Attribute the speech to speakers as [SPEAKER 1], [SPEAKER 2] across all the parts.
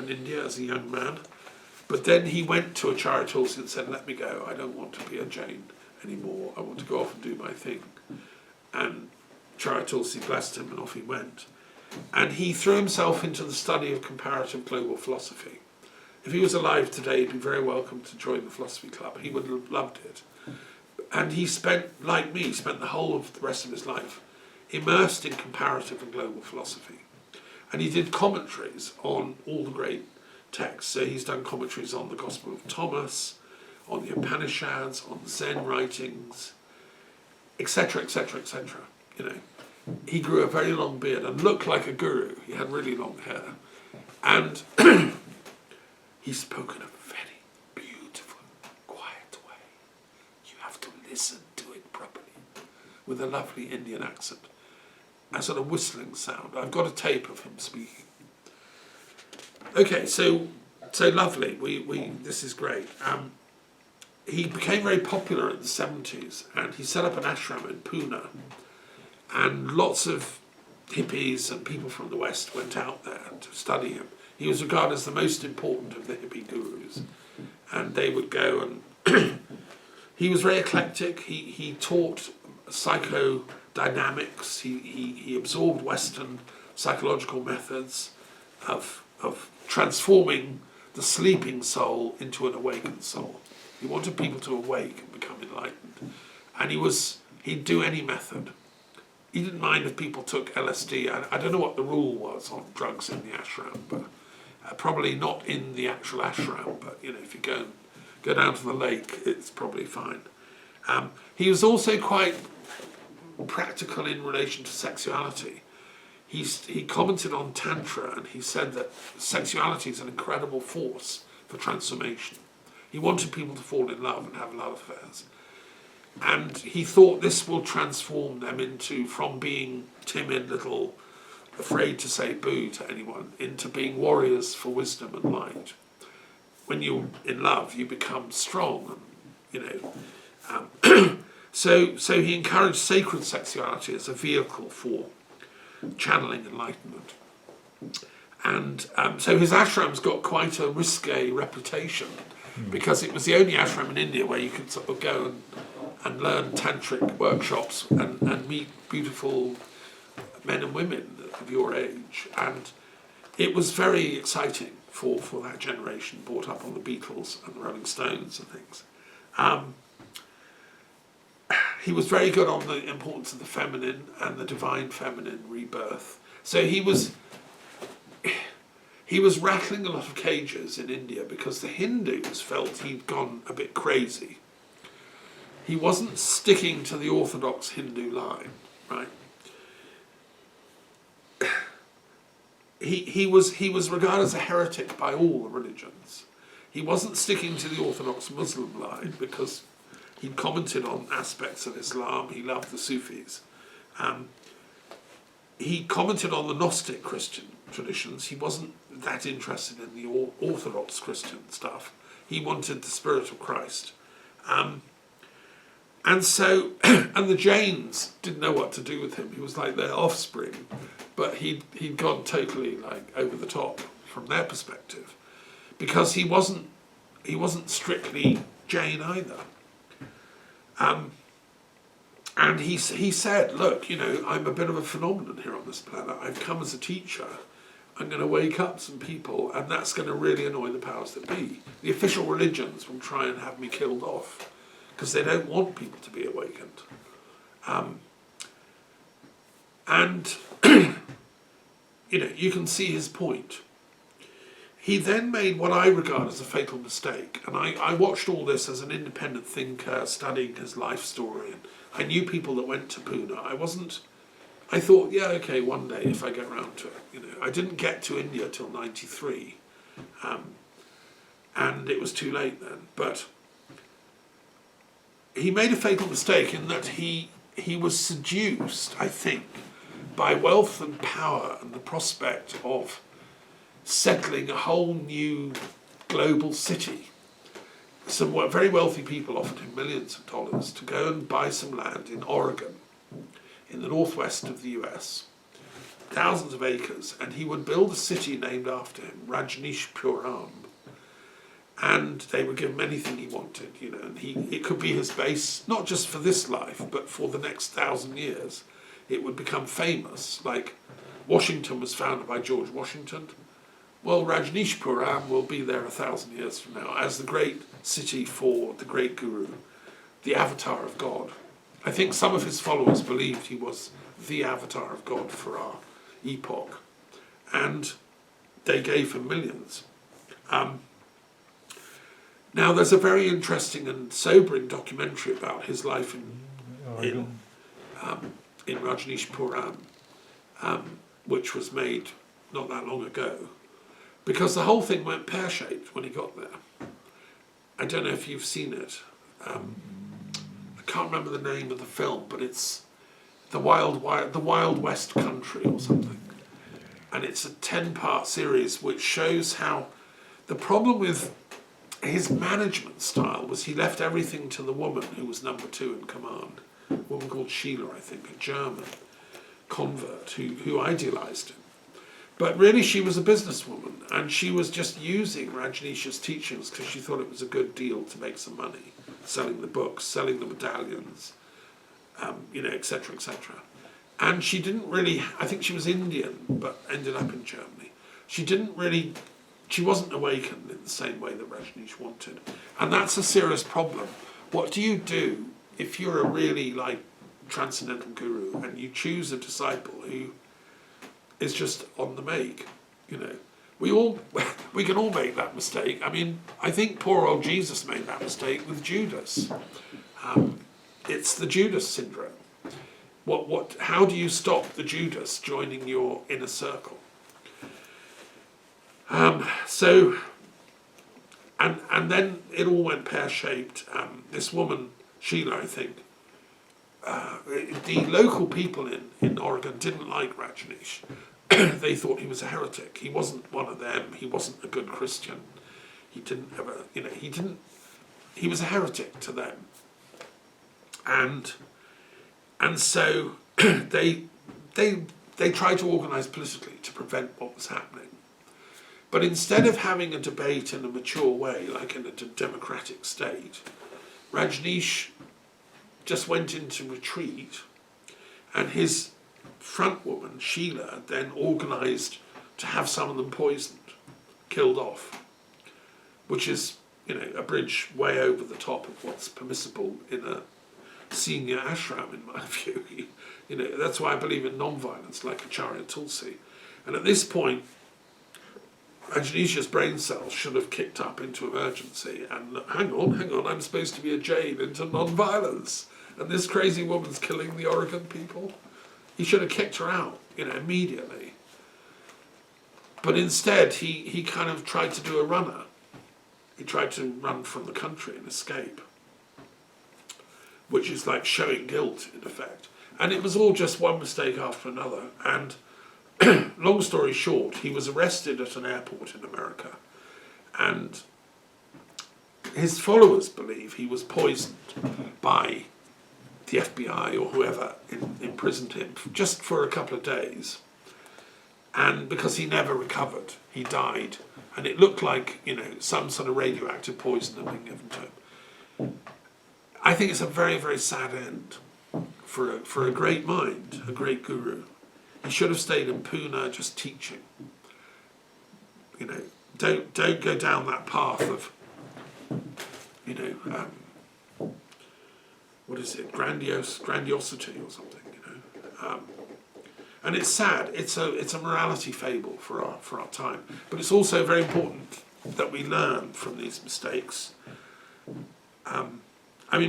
[SPEAKER 1] in India as a young man. But then he went to Acharya Tulsi and said, let me go, I don't want to be a Jain anymore, I want to go off and do my thing. And Acharya Tulsi blessed him and off he went. And he threw himself into the study of comparative global philosophy. If he was alive today, he'd be very welcome to join the philosophy club. He would have loved it. And he spent, like me, spent the whole of the rest of his life immersed in comparative and global philosophy. And he did commentaries on all the great texts. So he's done commentaries on the Gospel of Thomas, on the Upanishads, on the Zen writings, etc., etc., etc. You know, he grew a very long beard and looked like a guru. He had really long hair. And he spoke in a very beautiful, quiet way. You have to listen to it properly, with a lovely Indian accent. A sort of whistling sound. I've got a tape of him speaking. Okay, so lovely. This is great. He became very popular in the 70s, and he set up an ashram in Pune, and lots of hippies and people from the West went out there to study him. He was regarded as the most important of the hippie gurus, and they would go and he was very eclectic. He taught psychodynamics. He absorbed Western psychological methods of transforming the sleeping soul into an awakened soul. He wanted people to awake and become enlightened. And he'd do any method. He didn't mind if people took LSD. I don't know what the rule was on drugs in the ashram, but probably not in the actual ashram, but you know, if you go down to the lake, it's probably fine. He was also quite practical in relation to sexuality. He commented on Tantra, and he said that sexuality is an incredible force for transformation. He wanted people to fall in love and have love affairs. And he thought this will transform them from being timid, little, afraid to say boo to anyone, into being warriors for wisdom and light. When you're in love, you become strong, and, you know. So he encouraged sacred sexuality as a vehicle for channeling enlightenment. And so his ashram's got quite a risque reputation, because it was the only ashram in India where you could sort of go and learn tantric workshops and meet beautiful men and women of your age. And it was very exciting for that generation, brought up on the Beatles and the Rolling Stones and things. He was very good on the importance of the feminine and the divine feminine rebirth. So he was rattling a lot of cages in India because the Hindus felt he'd gone a bit crazy. He wasn't sticking to the orthodox Hindu line, right? He was regarded as a heretic by all the religions. He wasn't sticking to the orthodox Muslim line because he'd commented on aspects of Islam. He loved the Sufis. He commented on the Gnostic Christian traditions. He wasn't that interested in the Orthodox Christian stuff. He wanted the spirit of Christ. And the Jains didn't know what to do with him. He was like their offspring, but he'd gone totally like over the top from their perspective, because he wasn't strictly Jain either. And he said, look, you know, I'm a bit of a phenomenon here on this planet. I've come as a teacher. I'm going to wake up some people, and that's going to really annoy the powers that be. The official religions will try and have me killed off because they don't want people to be awakened. And, you know, you can see his point. He then made what I regard as a fatal mistake, and I watched all this as an independent thinker, studying his life story, and I knew people that went to Pune. I thought, yeah, okay, one day if I get round to it. You know, I didn't get to India till '93, and it was too late then. But he made a fatal mistake in that he was seduced, I think, by wealth and power and the prospect of settling a whole new global city. Some very wealthy people offered him millions of dollars to go and buy some land in Oregon, in the northwest of the US, thousands of acres, and he would build a city named after him, Rajneeshpuram. And they would give him anything he wanted, you know, and it could be his base, not just for this life, but for the next 1,000 years. It would become famous, like Washington was founded by George Washington. Well, Rajneeshpuram will be there 1,000 years from now as the great city for the great guru, the avatar of God. I think some of his followers believed he was the avatar of God for our epoch, and they gave him millions. Now, there's a very interesting and sobering documentary about his life in Rajneeshpuram, which was made not that long ago, because the whole thing went pear-shaped when he got there. I don't know if you've seen it. I can't remember the name of the film, but it's the Wild West Country or something. And it's a 10-part series which shows how the problem with his management style was he left everything to the woman who was number 2 in command, a woman called Sheila, I think, a German convert who idealised him. But really she was a businesswoman, and she was just using Rajneesh's teachings because she thought it was a good deal to make some money, selling the books, selling the medallions, etc., etc. And she didn't really, I think she was Indian, but ended up in Germany. She wasn't awakened in the same way that Rajneesh wanted. And that's a serious problem. What do you do if you're a really, transcendental guru and you choose a disciple who is just on the make? You know, we can all make that mistake. I mean, I think poor old Jesus made that mistake with Judas. It's the Judas syndrome. How do you stop the Judas joining your inner circle? And then it all went pear-shaped. This woman, Sheila, I think, the local people in Oregon didn't like Rajneesh. They thought he was a heretic. He wasn't one of them. He wasn't a good Christian. He didn't have he was a heretic to them. And so they tried to organise politically to prevent what was happening. But instead of having a debate in a mature way, like in a democratic state, Rajneesh just went into retreat, and his front woman, Sheila, then organised to have some of them poisoned, killed off, which is, a bridge way over the top of what's permissible in a senior ashram, in my view. That's why I believe in non-violence, like Acharya Tulsi. And at this point, Rajneesh's brain cells should have kicked up into emergency and look, hang on, I'm supposed to be a jade into non-violence, and this crazy woman's killing the Oregon people. He should have kicked her out, immediately. But instead, he kind of tried to do a runner. He tried to run from the country and escape, which is like showing guilt, in effect. And it was all just one mistake after another. And long story short, he was arrested at an airport in America, and his followers believe he was poisoned by the FBI or whoever imprisoned him just for a couple of days. And because he never recovered, he died. And it looked like, some sort of radioactive poison had been given to him. I think it's a very, very sad end for a great mind, a great guru. He should have stayed in Pune just teaching. Don't go down that path of, what is it, grandiosity or something, and it's sad. It's a morality fable for our time, but it's also very important that we learn from these mistakes.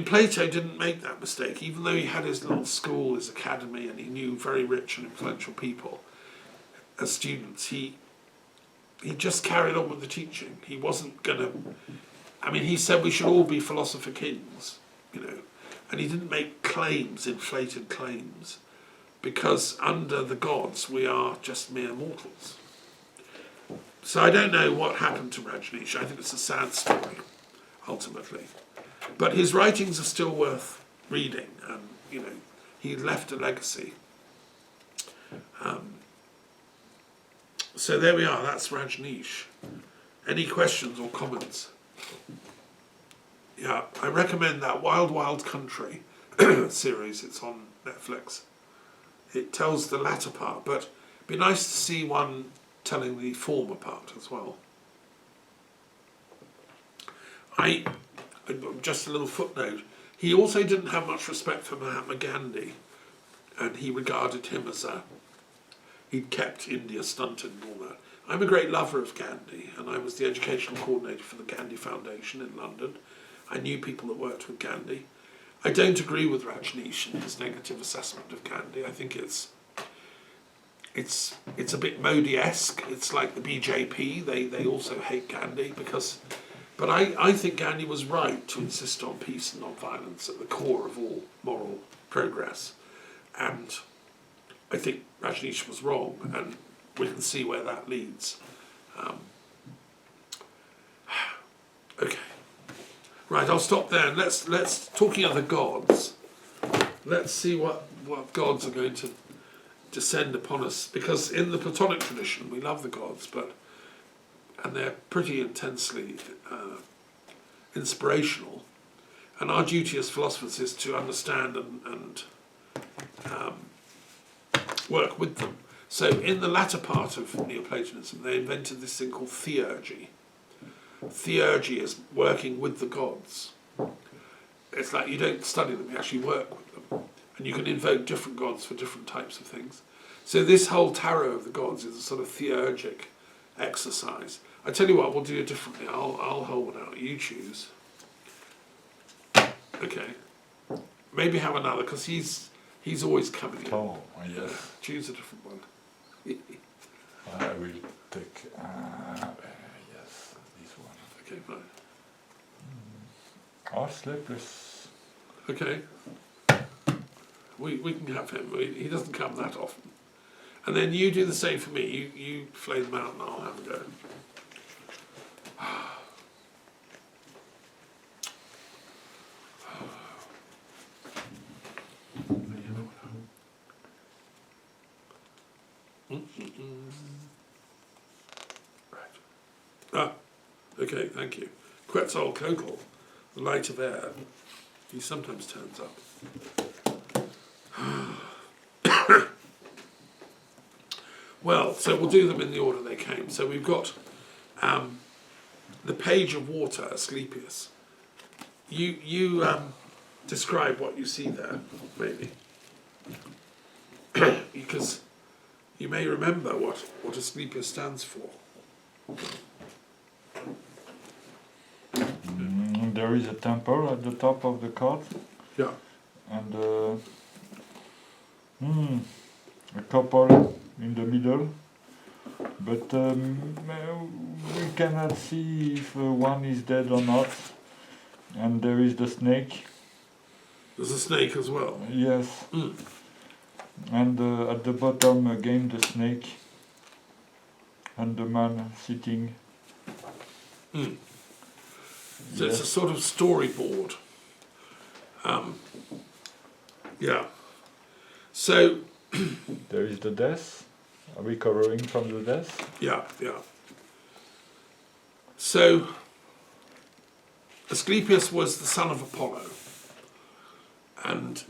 [SPEAKER 1] Plato didn't make that mistake, even though he had his little school, his academy, and he knew very rich and influential people as students. He just carried on with the teaching. He wasn't going to... he said we should all be philosopher kings, and he didn't make claims, inflated claims, because under the gods we are just mere mortals. So I don't know what happened to Rajneesh. I think it's a sad story, ultimately. But his writings are still worth reading, and he left a legacy. So there we are, that's Rajneesh. Any questions or comments? Yeah, I recommend that Wild Wild Country series, it's on Netflix. It tells the latter part, but it'd be nice to see one telling the former part as well. Just a little footnote, he also didn't have much respect for Mahatma Gandhi, and he regarded him as he'd kept India stunted and all that. I'm a great lover of Gandhi, and I was the educational coordinator for the Gandhi Foundation in London. I knew people that worked with Gandhi. I don't agree with Rajneesh and his negative assessment of Gandhi. I think it's a bit Modi-esque. It's like the BJP. They also hate Gandhi but I think Gandhi was right to insist on peace and non-violence at the core of all moral progress. And I think Rajneesh was wrong, and we can see where that leads. Okay. Right, I'll stop there. And let's talking of the gods. Let's see what gods are going to descend upon us, because in the Platonic tradition we love the gods, and they're pretty intensely inspirational. And our duty as philosophers is to understand and work with them. So in the latter part of Neoplatonism, they invented this thing called theurgy. Theurgy is working with the gods. It's like you don't study them, you actually work with them. And you can invoke different gods for different types of things. So this whole tarot of the gods is a sort of theurgic exercise. I tell you what, we'll do it differently. I'll hold it out, you choose. Okay. Maybe have another, because he's always coming in.
[SPEAKER 2] Oh, yes.
[SPEAKER 1] Choose a different one.
[SPEAKER 2] I will take, yes, this one.
[SPEAKER 1] Okay, fine.
[SPEAKER 2] Or Sleepless.
[SPEAKER 1] Okay. We can have him. He doesn't come that often. And then you do the same for me. You flay them out and I'll have a go. Right. Okay, thank you. Quetzalcoatl, the light of air. He sometimes turns up. Well, so we'll do them in the order they came. So we've got the Page of Water, Asclepius. You describe what you see there, maybe. Because you may remember what Asclepius stands for.
[SPEAKER 2] There is a temple at the top of the card.
[SPEAKER 1] Yeah.
[SPEAKER 2] And a couple in the middle. But we cannot see if one is dead or not. And there is the snake.
[SPEAKER 1] There's a snake as well.
[SPEAKER 2] Yes.
[SPEAKER 1] Mm.
[SPEAKER 2] And at the bottom again the snake. And the man sitting.
[SPEAKER 1] Mm. So
[SPEAKER 2] Yes.
[SPEAKER 1] it's a sort of storyboard. Yeah. So,
[SPEAKER 2] There is the death. Recovering from the death.
[SPEAKER 1] yeah. So, Asclepius was the son of Apollo. And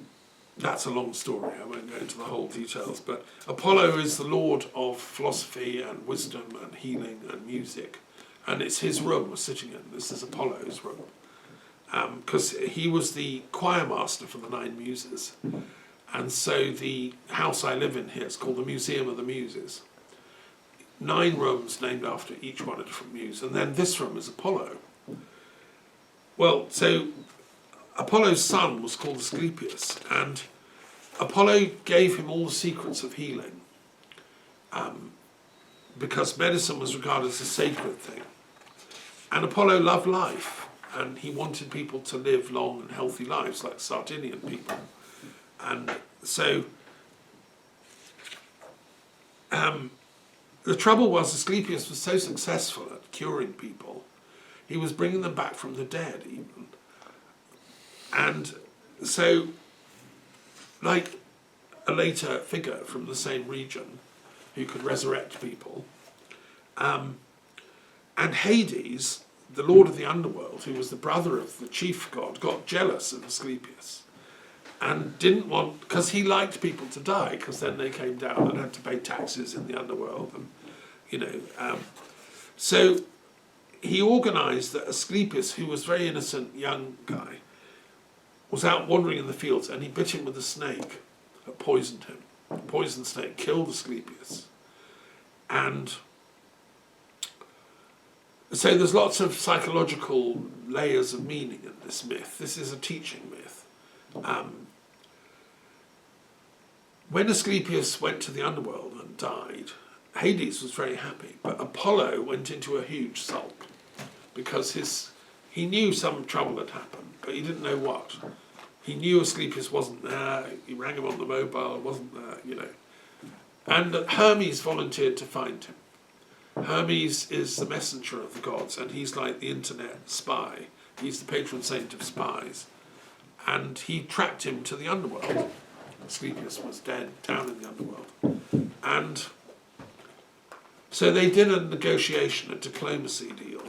[SPEAKER 1] that's a long story, I won't go into the whole details, but Apollo is the lord of philosophy and wisdom and healing and music. And it's his room we're sitting in. This is Apollo's room. Because he was the choir master for the Nine Muses. And so the house I live in here is called the Museum of the Muses. 9 rooms named after each one a different muse. And then this room is Apollo. Well, so Apollo's son was called Asclepius. And Apollo gave him all the secrets of healing. Because medicine was regarded as a sacred thing. And Apollo loved life, and he wanted people to live long and healthy lives, like Sardinian people. And so, the trouble was Asclepius was so successful at curing people, he was bringing them back from the dead even. And so, like a later figure from the same region who could resurrect people, And Hades, the lord of the underworld, who was the brother of the chief god, got jealous of Asclepius and didn't want, because he liked people to die, because then they came down and had to pay taxes in the underworld, and so he organised that Asclepius, who was a very innocent young guy, was out wandering in the fields, and he bit him with a snake that poisoned him. The poisoned snake killed Asclepius. And so there's lots of psychological layers of meaning in this myth. This is a teaching myth. When Asclepius went to the underworld and died, Hades was very happy, but Apollo went into a huge sulk because he knew some trouble had happened, but he didn't know what. He knew Asclepius wasn't there, he rang him on the mobile, wasn't there, And Hermes volunteered to find him. Hermes is the messenger of the gods, and he's like the internet spy. He's the patron saint of spies. And he tracked him to the underworld. Asclepius was dead down in the underworld. And so they did a negotiation, a diplomacy deal,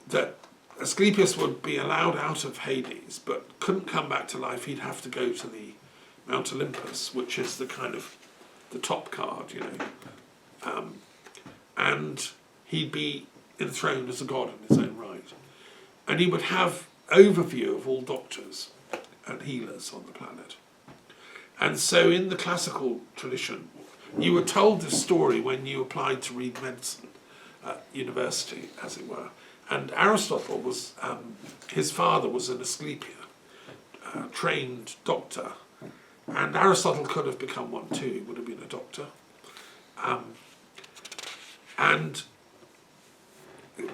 [SPEAKER 1] that Asclepius would be allowed out of Hades, but couldn't come back to life. He'd have to go to the Mount Olympus, which is the kind of the top card, and he'd be enthroned as a god in his own right. And he would have overview of all doctors and healers on the planet. And so in the classical tradition, you were told this story when you applied to read medicine at university, as it were. And Aristotle was, his father was an Asclepia, trained doctor. And Aristotle could have become one too, he would have been a doctor. And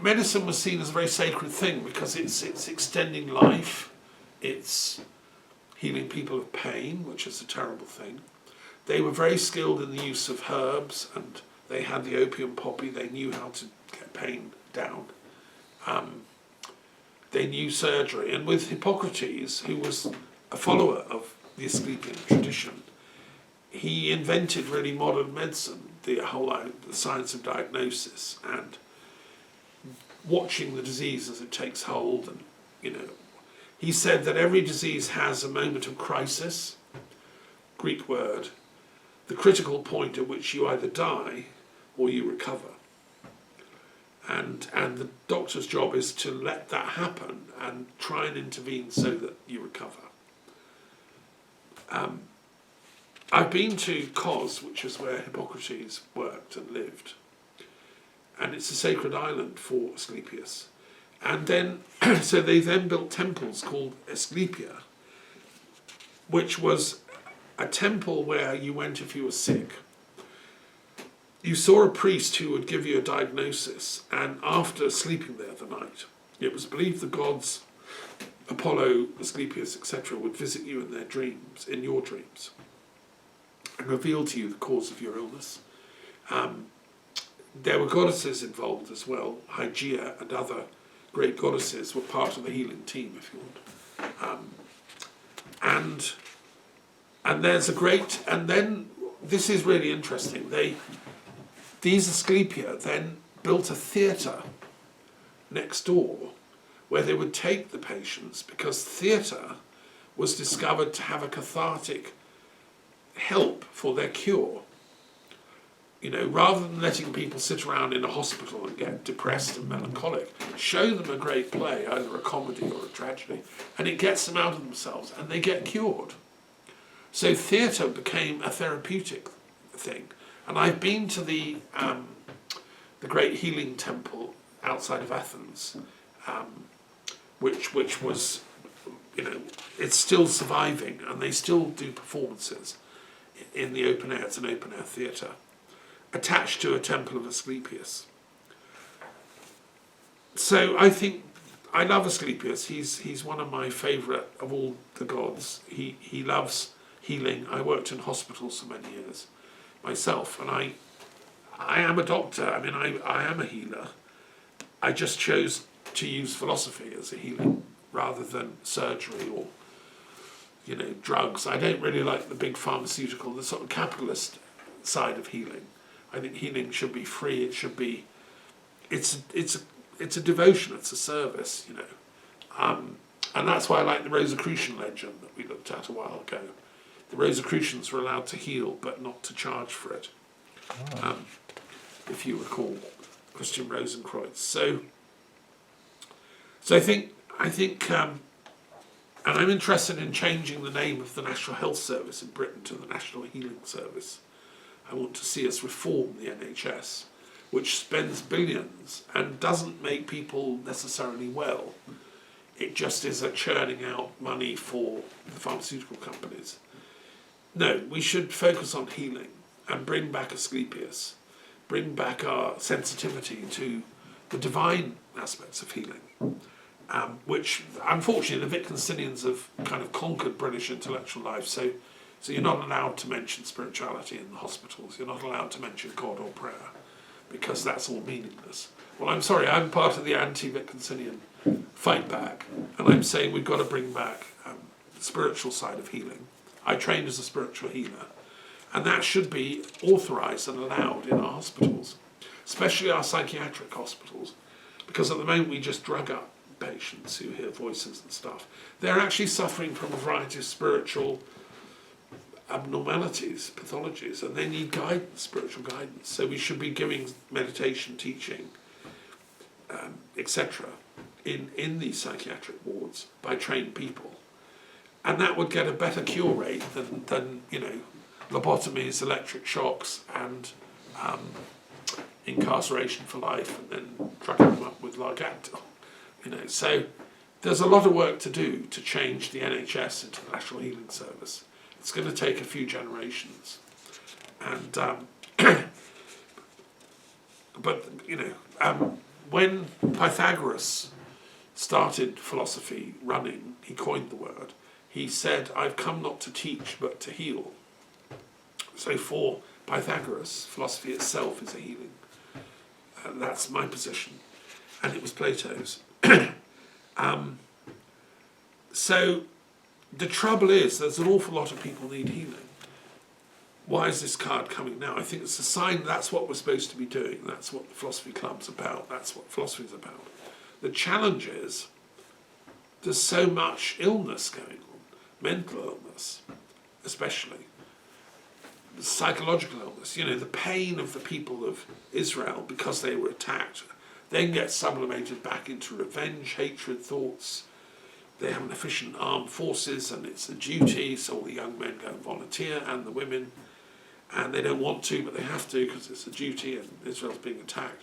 [SPEAKER 1] medicine was seen as a very sacred thing because it's extending life, it's healing people of pain, which is a terrible thing. They were very skilled in the use of herbs, and they had the opium poppy, they knew how to get pain down. They knew surgery, and with Hippocrates, who was a follower of the Asclepian tradition, he invented really modern medicine, the science of diagnosis and watching the disease as it takes hold. And he said that every disease has a moment of crisis, Greek word, the critical point at which you either die or you recover. And the doctor's job is to let that happen and try and intervene so that you recover. I've been to Kos, which is where Hippocrates worked and lived, and it's a sacred island for Asclepius. And then, so they then built temples called Asclepia, which was a temple where you went if you were sick. You saw a priest who would give you a diagnosis, and after sleeping there the night, it was believed the gods, Apollo, Asclepius, etc., would visit you in their dreams, in your dreams, and reveal to you the cause of your illness. There were goddesses involved as well. Hygeia and other great goddesses were part of the healing team, if you want. And there's a great, and then this is really interesting. These Asclepia then built a theatre next door where they would take the patients, because theatre was discovered to have a cathartic help for their cure. Rather than letting people sit around in a hospital and get depressed and melancholic, show them a great play, either a comedy or a tragedy, and it gets them out of themselves and they get cured. So theatre became a therapeutic thing. And I've been to the great healing temple outside of Athens, which was, it's still surviving, and they still do performances in the open air. It's an open air theatre attached to a temple of Asclepius. So I think I love Asclepius. He's one of my favourite of all the gods. He loves healing. I worked in hospitals for many years myself, and I am a doctor. I mean, I am a healer. I just chose to use philosophy as a healing rather than surgery or, drugs. I don't really like the big pharmaceutical, the sort of capitalist side of healing. I think healing should be free. It should be, it's a devotion. It's a service, you know. And that's why I like the Rosicrucian legend that we looked at a while ago. The Rosicrucians were allowed to heal, but not to charge for it. If you recall, Christian Rosenkreuz. So I think, and I'm interested in changing the name of the National Health Service in Britain to the National Healing Service. I want to see us reform the NHS, which spends billions and doesn't make people necessarily well. It just is a churning out money for the pharmaceutical companies. No, we should focus on healing and bring back Asclepius, bring back our sensitivity to the divine aspects of healing, which unfortunately the Wittgensteinians have kind of conquered British intellectual life. So you're not allowed to mention spirituality in the hospitals. You're not allowed to mention God or prayer, because that's all meaningless. Well, I'm sorry, I'm part of the anti-Wittgensteinian fight back, and I'm saying we've got to bring back the spiritual side of healing. I trained as a spiritual healer, and that should be authorised and allowed in our hospitals, especially our psychiatric hospitals, because at the moment we just drug up patients who hear voices and stuff. They're actually suffering from a variety of spiritual abnormalities, pathologies, and they need guidance, spiritual guidance. So we should be giving meditation, teaching, etc. in these psychiatric wards by trained people, and that would get a better cure rate than you know, lobotomies, electric shocks, and incarceration for life, and then drugging them up with Largactil. You know, so there's a lot of work to do to change the NHS into the National Healing Service. It's going to take a few generations, and but you know, when Pythagoras started philosophy running, he coined the word. He said, "I've come not to teach, but to heal." So for Pythagoras, philosophy itself is a healing. That's my position, and it was Plato's. So the trouble is, there's an awful lot of people need healing. Why is this card coming now? I think it's a sign that's what we're supposed to be doing. That's what the philosophy club's about. That's what philosophy is about. The challenge is, there's so much illness going on, mental illness, especially, psychological illness. You know, the pain of the people of Israel because they were attacked then gets sublimated back into revenge, hatred, thoughts. They have an efficient armed forces, and it's a duty, so all the young men go and volunteer, and the women, and they don't want to, but they have to because it's a duty, and Israel's being attacked.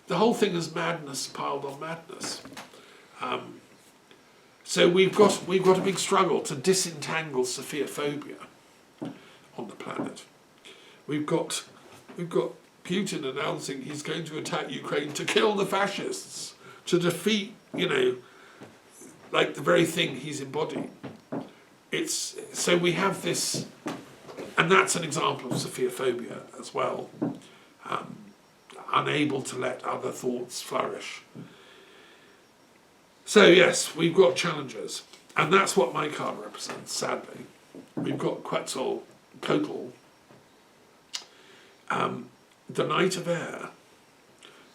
[SPEAKER 1] The whole thing is madness piled on madness. So we've got a big struggle to disentangle Sophia-phobia on the planet. We've got Putin announcing he's going to attack Ukraine to kill the fascists, to defeat, you know, like the very thing he's embodying. So we have this, and that's an example of Sophia-phobia as well, unable to let other thoughts flourish. So yes, we've got challenges, and that's what my card represents, sadly. We've got Quetzalcoatl, the Knight of Air,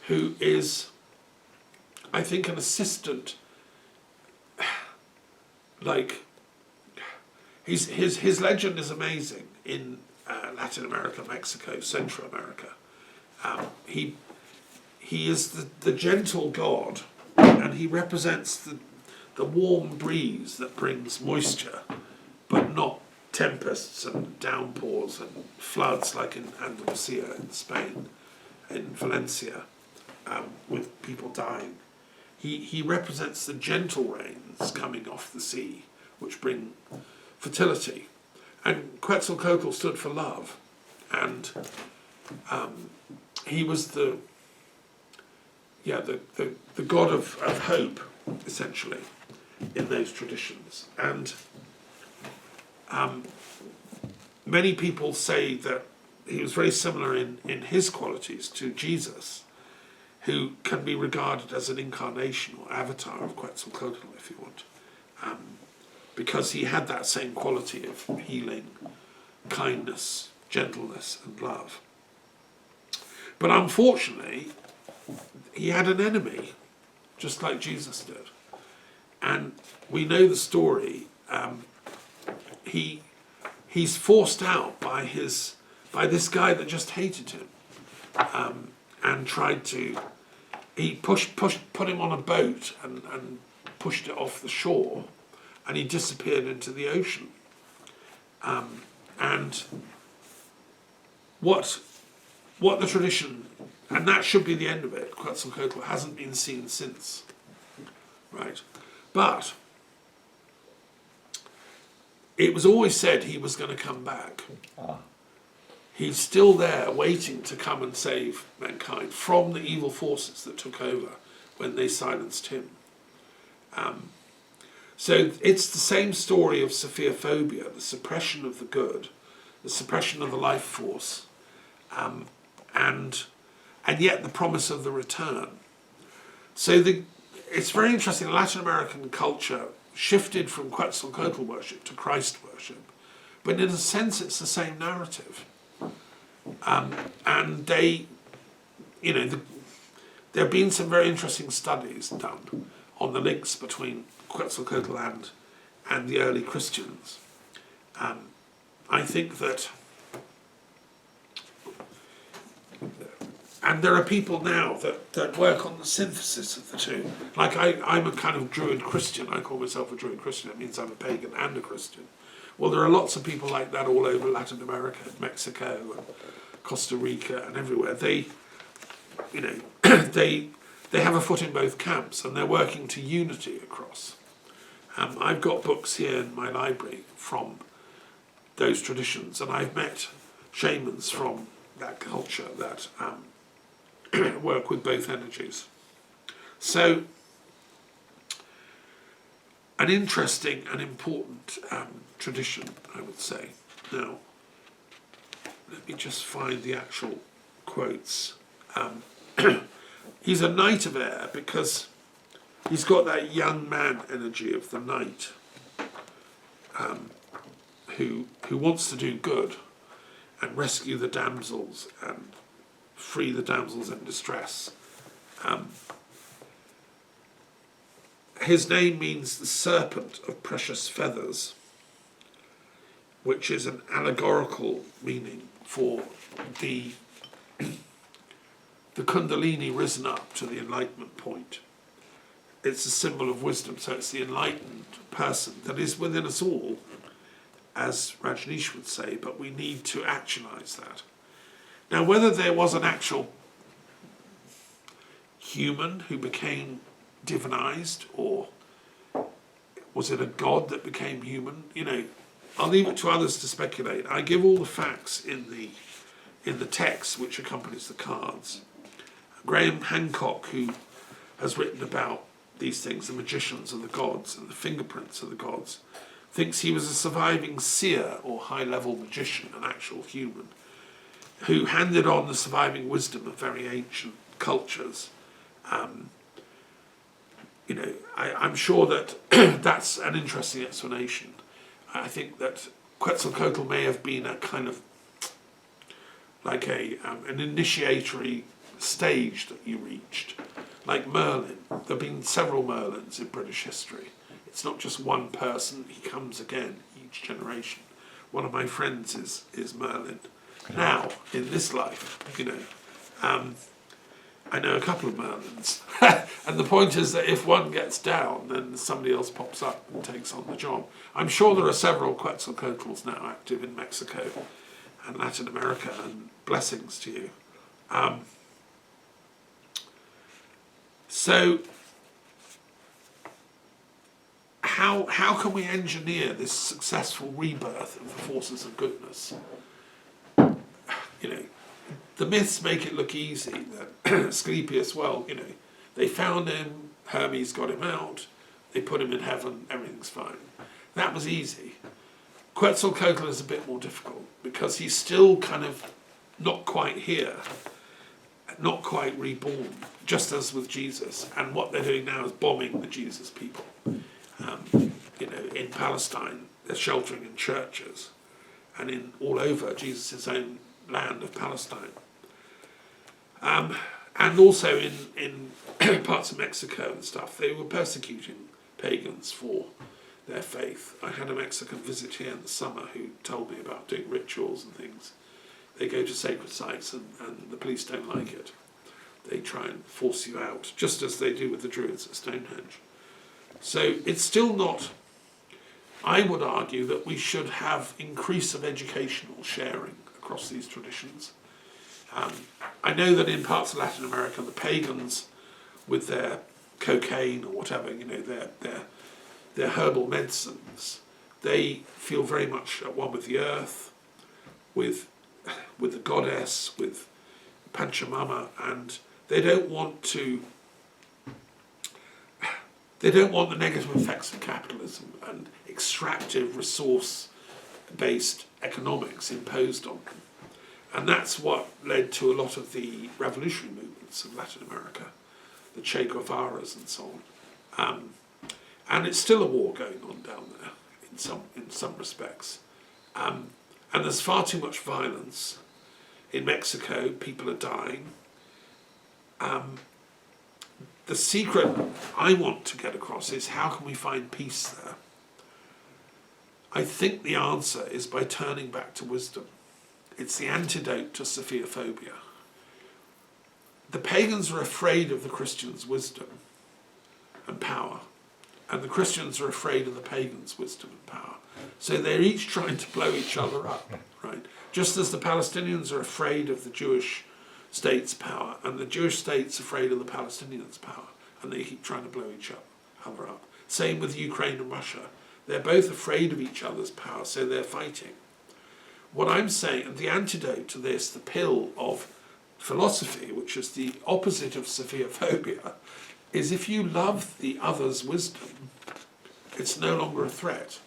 [SPEAKER 1] who is, I think, an assistant. Like, his legend is amazing in Latin America, Mexico, Central America. He is the gentle god, and he represents the warm breeze that brings moisture, but not tempests and downpours and floods like in Andalusia in Spain, in Valencia, with people dying. He represents the gentle rains coming off the sea, which bring fertility. And Quetzalcoatl stood for love, and he was the god of hope, essentially, in those traditions. And many people say that he was very similar in his qualities to Jesus, who can be regarded as an incarnation or avatar of Quetzalcoatl, if you want, because he had that same quality of healing, kindness, gentleness, and love. But unfortunately, he had an enemy, just like Jesus did. And we know the story. He's forced out by this guy that just hated him, and tried to. He put him on a boat and pushed it off the shore, and he disappeared into the ocean. And what the tradition, and that should be the end of it. Quetzalcoatl hasn't been seen since, right? But it was always said he was going to come back. He's still there waiting to come and save mankind from the evil forces that took over when they silenced him. So it's the same story of Sophia-phobia, the suppression of the good, the suppression of the life force, and yet the promise of the return. So it's very interesting. Latin American culture shifted from Quetzalcoatl worship to Christ worship, but in a sense it's the same narrative. And they, there have been some very interesting studies done on the links between Quetzalcoatl and the early Christians. I think that, and there are people now that work on the synthesis of the two. Like I'm a kind of Druid Christian. I call myself a Druid Christian. It means I'm a pagan and a Christian. Well, there are lots of people like that all over Latin America, Mexico, and Costa Rica, and everywhere. They have a foot in both camps, and they're working to unity across. I've got books here in my library from those traditions, and I've met shamans from that culture that work with both energies. So, an interesting and important tradition, I would say. Now, let me just find the actual quotes. He's a knight of air because he's got that young man energy of the knight, who wants to do good and rescue the damsels and free the damsels in distress. His name means the serpent of precious feathers, which is an allegorical meaning for the Kundalini risen up to the enlightenment point. It's a symbol of wisdom, so it's the enlightened person that is within us all, as Rajneesh would say, but we need to actualize that. Now, whether there was an actual human who became divinized, or was it a god that became human, I'll leave it to others to speculate. I give all the facts in the text which accompanies the cards. Graham Hancock, who has written about these things, the magicians of the gods and the fingerprints of the gods, thinks he was a surviving seer or high-level magician, an actual human, who handed on the surviving wisdom of very ancient cultures. I'm sure that that's an interesting explanation. I think that Quetzalcoatl may have been a kind of like an initiatory stage that you reached, like Merlin. There have been several Merlins in British history. It's not just one person, he comes again each generation. One of my friends is Merlin. Now, in this life, I know a couple of Merlins. And the point is that if one gets down, then somebody else pops up and takes on the job. I'm sure there are several Quetzalcoatls now active in Mexico and Latin America, and blessings to you. So, how can we engineer this successful rebirth of the forces of goodness? The myths make it look easy. That Asclepius, they found him, Hermes got him out, they put him in heaven, everything's fine. That was easy. Quetzalcoatl is a bit more difficult because he's still kind of not quite here, not quite reborn, just as with Jesus. And what they're doing now is bombing the Jesus people. In Palestine, they're sheltering in churches, and in all over Jesus' own land of Palestine. And also in parts of Mexico and stuff, they were persecuting pagans for their faith. I had a Mexican visit here in the summer who told me about doing rituals and things. They go to sacred sites and the police don't like it. They try and force you out, just as they do with the Druids at Stonehenge. So it's still not, I would argue that we should have increase of educational sharing across these traditions. I know that in parts of Latin America, the pagans, with their cocaine or whatever, you know, their herbal medicines, they feel very much at one with the earth, with the goddess, with Pachamama, and they don't want the negative effects of capitalism and extractive resource-based economics imposed on them. And that's what led to a lot of the revolutionary movements of Latin America, the Che Guevaras and so on. And it's still a war going on down there in some respects. And there's far too much violence. In Mexico, people are dying. The secret I want to get across is how can we find peace there? I think the answer is by turning back to wisdom. It's the antidote to Sophia-phobia. The pagans are afraid of the Christians' wisdom and power, and the Christians are afraid of the pagans' wisdom and power. So they're each trying to blow each other up, right? Just as the Palestinians are afraid of the Jewish state's power, and the Jewish state's afraid of the Palestinians' power, and they keep trying to blow each other up. Same with Ukraine and Russia. They're both afraid of each other's power, so they're fighting. What I'm saying, and the antidote to this, the pill of philosophy, which is the opposite of Sophia-phobia, is if you love the other's wisdom, it's no longer a threat.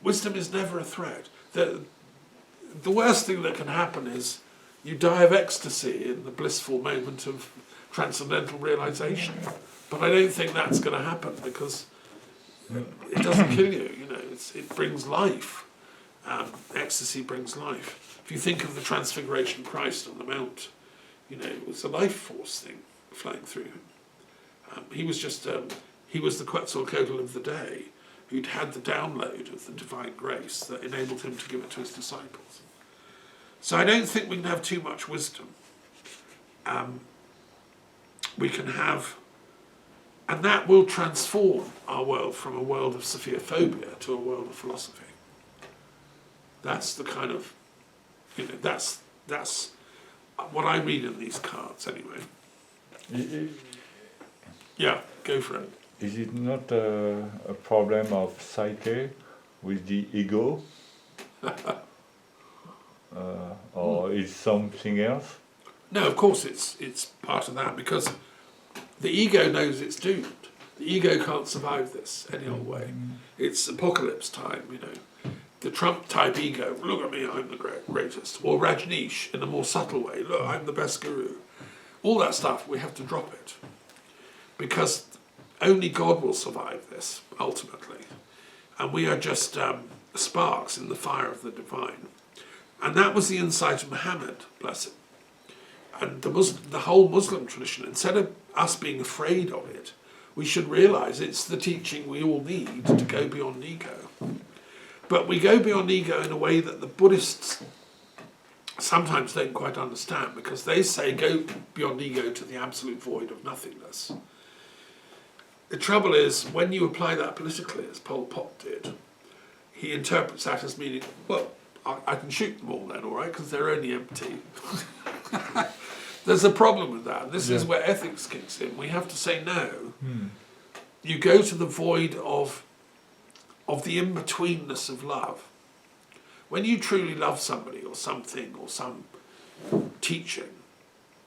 [SPEAKER 1] Wisdom is never a threat. The worst thing that can happen is you die of ecstasy in the blissful moment of transcendental realization. But I don't think that's going to happen because it doesn't kill you, you know, it brings life. Ecstasy brings life. If you think of the Transfiguration of Christ on the Mount, you know, it was a life force thing flowing through him. He was the Quetzalcoatl of the day who'd had the download of the divine grace that enabled him to give it to his disciples. So I don't think we can have too much wisdom. We can have, and that will transform our world from a world of Sophia-phobia to a world of philosophy. That's the kind of, you know, that's what I read in these cards anyway. Yeah, go for it.
[SPEAKER 2] Is it not a problem of psyche with the ego? Or is something else?
[SPEAKER 1] No, of course it's part of that, because the ego knows it's doomed. The ego can't survive this any old way. It's apocalypse time, you know. The Trump-type ego, look at me, I'm the greatest. Or Rajneesh, in a more subtle way, look, I'm the best guru. All that stuff, we have to drop it. Because only God will survive this, ultimately. And we are just sparks in the fire of the divine. And that was the insight of Muhammad, bless him. And the whole Muslim tradition, instead of us being afraid of it, we should realise it's the teaching we all need to go beyond ego. But we go beyond ego in a way that the Buddhists sometimes don't quite understand, because they say go beyond ego to the absolute void of nothingness. The trouble is, when you apply that politically, as Pol Pot did, he interprets that as meaning, well, I can shoot them all then, all right, because they're only empty. There's a problem with that. This is where ethics kicks in. We have to say no. You go to the void of the in-betweenness of love. When you truly love somebody or something or some teaching,